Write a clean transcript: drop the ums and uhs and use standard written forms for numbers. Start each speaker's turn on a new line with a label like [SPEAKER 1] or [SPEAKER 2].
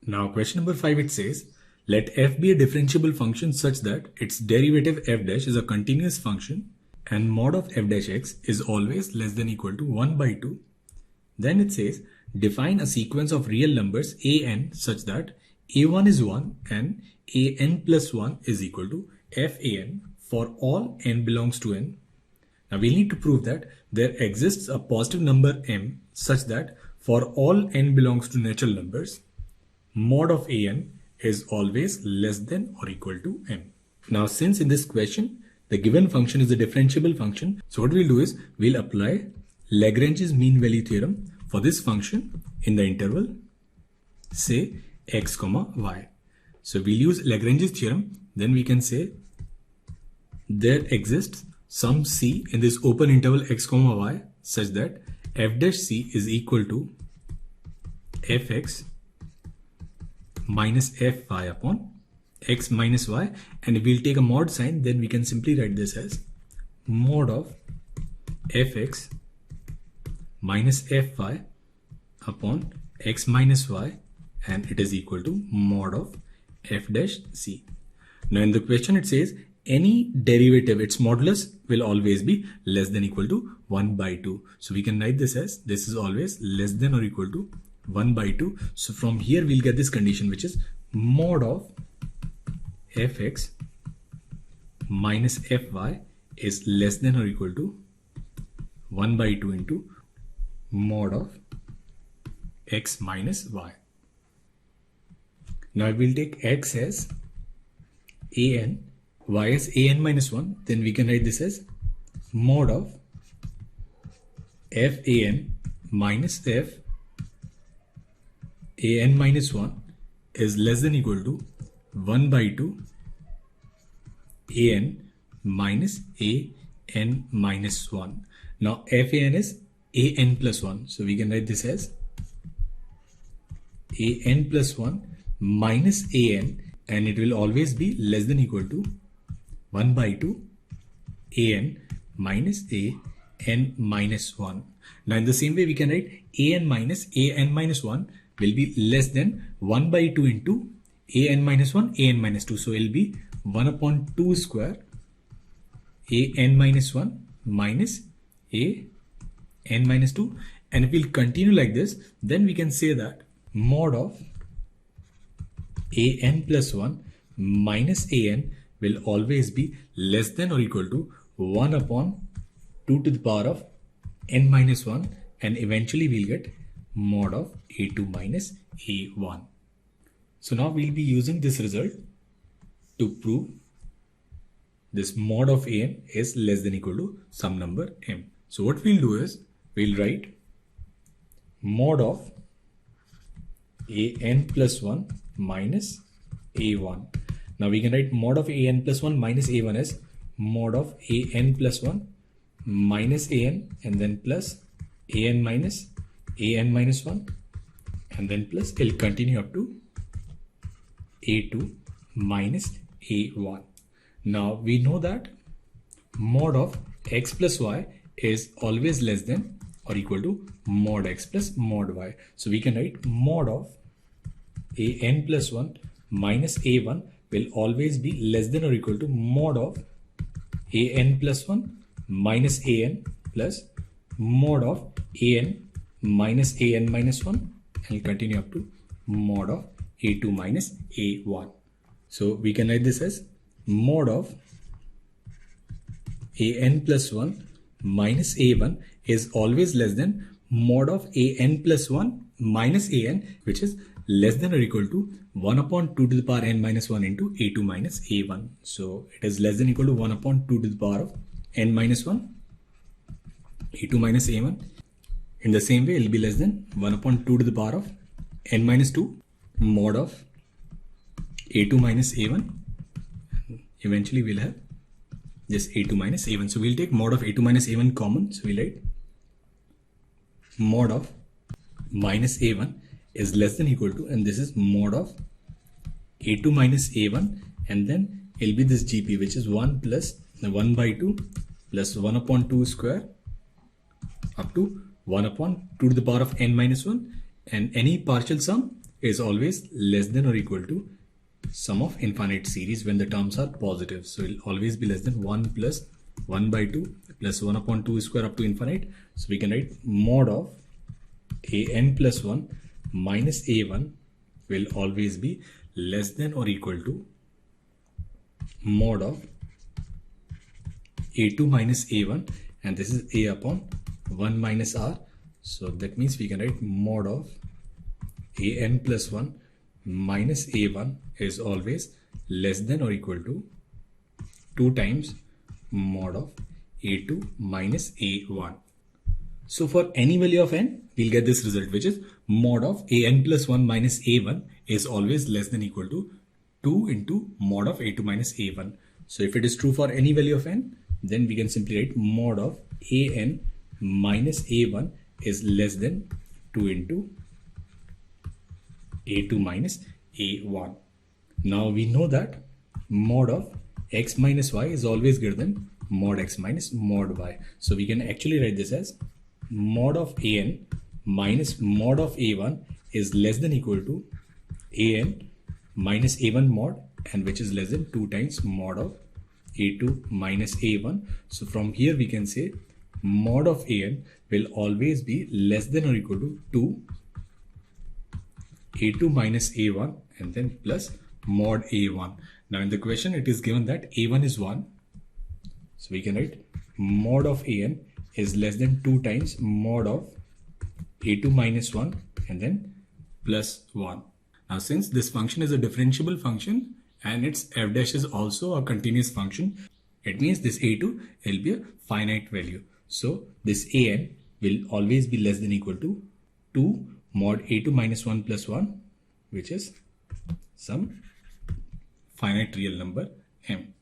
[SPEAKER 1] Now question number 5, it says, let f be a differentiable function such that its derivative f dash is a continuous function and mod of f dash x is always less than equal to 1 by 2. Then it says, define a sequence of real numbers an such that a1 is 1 and an plus 1 is equal to fan for all n belongs to n. Now we need to prove that there exists a positive number m such that for all n belongs to natural numbers, mod of an is always less than or equal to m. Now since in this question the given function is a differentiable function, so what we'll do is we'll apply Lagrange's mean value theorem for this function in the interval say x comma y. So we'll use Lagrange's theorem, then we can say there exists some c in this open interval x comma y such that f dash c is equal to fx minus fy upon x minus y, and if we'll take a mod sign, then we can simply write this as mod of fx minus fy upon x minus y, and it is equal to mod of f dash c. Now in the question it says any derivative, its modulus will always be less than equal to 1 by 2. So we can write this as this is always less than or equal to 1 by 2. So from here we'll get this condition, which is mod of fx minus fy is less than or equal to 1 by 2 into mod of x minus y. Now we'll take x as an, y as an minus 1, then we can write this as mod of fan minus f an minus 1 is less than equal to 1 by 2 an minus an minus 1. Now fan is an plus 1, so we can write this as an plus 1 minus an, and it will always be less than equal to 1 by 2 an minus an minus 1. Now in the same way we can write an minus 1 will be less than 1 by 2 into an minus 1 an minus 2. So it will be 1 upon 2 square an minus 1 minus an minus 2. And if we'll continue like this, then we can say that mod of an plus 1 minus an will always be less than or equal to 1 upon 2 to the power of n minus 1, and eventually we'll get mod of a2 minus a1. So now we'll be using this result to prove this mod of an is less than equal to some number m. So what we'll do is we'll write mod of an plus 1 minus a1. Now we can write mod of an plus 1 minus a1 as mod of an plus 1 minus an, and then plus an minus 1, and then plus it'll continue up to a2 minus a1. Now we know that mod of x plus y is always less than or equal to mod x plus mod y. So we can write mod of an plus 1 minus a1 will always be less than or equal to mod of an plus 1 minus an plus mod of an minus an minus 1, and continue up to mod of a2 minus a1. So we can write this as mod of an plus 1 minus a1 is always less than mod of an plus 1 minus an, which is less than or equal to 1 upon 2 to the power n minus 1 into a2 minus a1. So it is less than equal to 1 upon 2 to the power of n minus 1 a2 minus a1. In the same way, it will be less than 1 upon 2 to the power of n minus 2 mod of a2 minus a1. Eventually we'll have just a2 minus a1. So we'll take mod of a2 minus a1 common. So we'll write mod of minus a1 is less than equal to, and this is mod of a2 minus a1, and then it'll be this gp, which is 1 plus 1 by 2 plus 1 upon 2 square up to 1 upon 2 to the power of n minus 1, and any partial sum is always less than or equal to sum of infinite series when the terms are positive. So it will always be less than 1 plus 1 by 2 plus 1 upon 2 square up to infinite. So we can write mod of an plus 1 minus a1 will always be less than or equal to mod of a2 minus a1, and this is a upon 1 minus r. So that means we can write mod of an plus 1 minus a1 is always less than or equal to 2 times mod of a2 minus a1. So for any value of n, we'll get this result, which is mod of an plus 1 minus a1 is always less than equal to 2 into mod of a2 minus a1. So if it is true for any value of n, then we can simply write mod of an minus a1 is less than 2 into a2 minus a1. Now we know that mod of x minus y is always greater than mod x minus mod y. So we can actually write this as mod of an minus mod of a1 is less than equal to an minus a1 mod, and which is less than 2 times mod of a2 minus a1. So from here we can say mod of an will always be less than or equal to 2 a2 minus a1 and then plus mod a1. Now in the question it is given that a1 is 1. So we can write mod of an is less than 2 times mod of a2 minus 1 and then plus 1. Now since this function is a differentiable function and its f dash is also a continuous function, it means this a2 will be a finite value. So this an will always be less than equal to 2 mod a2 minus 1 plus 1, which is some finite real number m.